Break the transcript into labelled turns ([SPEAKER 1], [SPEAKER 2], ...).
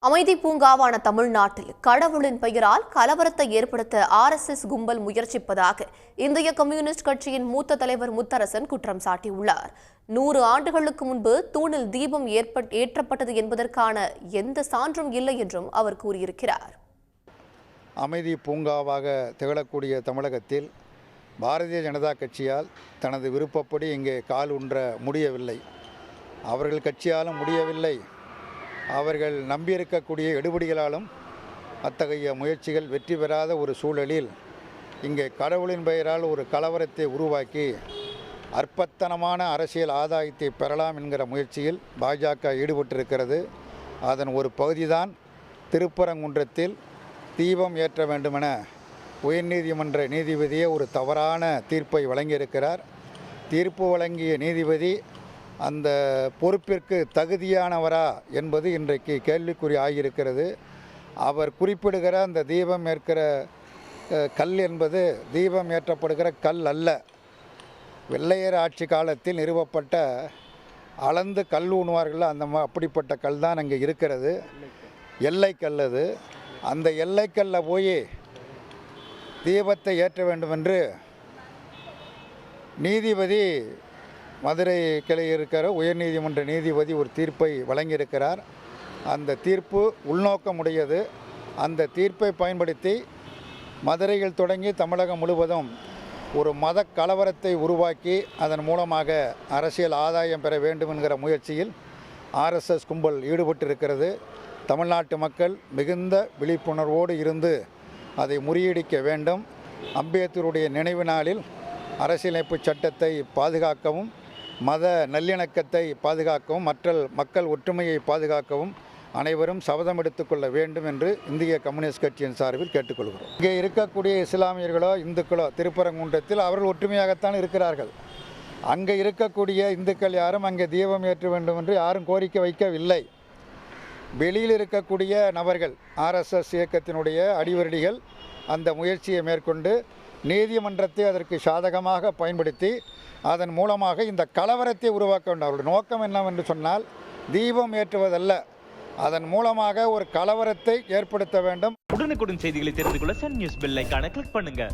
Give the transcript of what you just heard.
[SPEAKER 1] அமைதி பூங்காவான தமிழ்நாட்டில் கடவுளின் பெயரால் கலவரத்தை ஏற்படுத்த RSS கும்பல் முயற்சிப்பதாக இந்திய கம்யூனிஸ்ட் கட்சியின் மூத்த தலைவர் முத்தரசன் குற்றம் சாட்டியுள்ளார். 100 ஆண்டுகளுக்கு முன்பு தூணில் தீபம் ஏற்றப்பட்டது என்பதற்கான எந்த சான்றும் இல்லை என்றும் அவர் கூறியிருக்கிறார்.
[SPEAKER 2] அமைதி பூங்காவாக திகழக்கூடிய தமிழகத்தில் பாரதிய ஜனதா கட்சியால் தனது விருப்பப்படி இங்கே கால் ஊன்ற முடியவில்லை. அவர்கள் கட்சியாலும் முடியவில்லை. அவர்கள் நம்பியிருக்கக்கூடிய எடுபடிகளாலும் அத்தகைய முயற்சிகள் வெற்றி பெறாத ஒரு சூழலில் இங்கே கடவுளின் பெயரால் ஒரு கலவரத்தை உருவாக்கி அற்பத்தனமான அரசியல் ஆதாயத்தை பெறலாம் என்கிற முயற்சியில் பாஜக ஈடுபட்டிருக்கிறது. அதன் ஒரு பகுதிதான் திருப்பரங்குன்றத்தில் தீபம் ஏற்ற வேண்டுமென உயர்நீதிமன்ற நீதிபதியே ஒரு தவறான தீர்ப்பை வழங்கியிருக்கிறார். தீர்ப்பு வழங்கிய நீதிபதி அந்த பொறுப்பிற்கு தகுதியானவரா என்பது இன்றைக்கு கேள்விக்குறி ஆகியிருக்கிறது. அவர் குறிப்பிடுகிற அந்த தீபம் ஏற்கிற கல் என்பது தீபம் ஏற்றப்படுகிற கல் அல்ல. வெள்ளையர் ஆட்சி காலத்தில் நிறுவப்பட்ட அளந்து கல் ஊணுவார்கள், அப்படிப்பட்ட கல் தான் அங்கே இருக்கிறது. எல்லைக்கல் அது. அந்த எல்லைக்கல்ல போய் தீபத்தை ஏற்ற வேண்டும் என்று நீதிபதி மதுரை கிளை இருக்கிற உயர்நீதிமன்ற நீதிபதி ஒரு தீர்ப்பை வழங்கியிருக்கிறார். அந்த தீர்ப்பு உள்நோக்கமுடையது. அந்த தீர்ப்பை பயன்படுத்தி மதுரையில் தொடங்கி தமிழகம் முழுவதும் ஒரு மத கலவரத்தை உருவாக்கி அதன் மூலமாக அரசியல் ஆதாயம் பெற வேண்டும் என்கிற முயற்சியில் RSS கும்பல் ஈடுபட்டிருக்கிறது. தமிழ்நாட்டு மக்கள் மிகுந்த விழிப்புணர்வோடு இருந்து அதை முறியடிக்க வேண்டும். அம்பேத்கருடைய நினைவு நாளில் அரசியலமைப்பு சட்டத்தை பாதுகாக்கவும், மத நல்லிணக்கத்தை பாதுகாக்கவும், மக்கள் ஒற்றுமையை பாதுகாக்கவும் அனைவரும் சபதம் எடுத்துக்கொள்ள வேண்டும் என்று இந்திய கம்யூனிஸ்ட் கட்சியின் சார்பில் கேட்டுக்கொள்கிறோம். இங்கே இருக்கக்கூடிய இஸ்லாமியர்களோ இந்துக்களோ திருப்பரங்குன்றத்தில் அவர்கள் ஒற்றுமையாகத்தான் இருக்கிறார்கள். அங்கே இருக்கக்கூடிய இந்துக்கள் யாரும் அங்கே தீபம் ஏற்ற வேண்டும் என்று யாரும் கோரிக்கை வைக்கவில்லை. வெளியில் இருக்கக்கூடிய நபர்கள், RSS இயக்கத்தினுடைய அடிவருடிகள் அந்த முயற்சியை மேற்கொண்டு நீதிமன்றத்தை அதற்கு சாதகமாக பயன்படுத்தி அதன் மூலமாக இந்த கலவரத்தை உருவாக்க வேண்டும். அவருடைய நோக்கம் என்னவென்று சொன்னால் தீபம் ஏற்றுவதல்ல, அதன் மூலமாக ஒரு கலவரத்தை ஏற்படுத்த வேண்டும்.
[SPEAKER 3] உடனுக்குடன் செய்திகளை தெரிந்து கொள்ள சன் நியூஸ் பெல் ஐகானை கிளிக் பண்ணுங்க.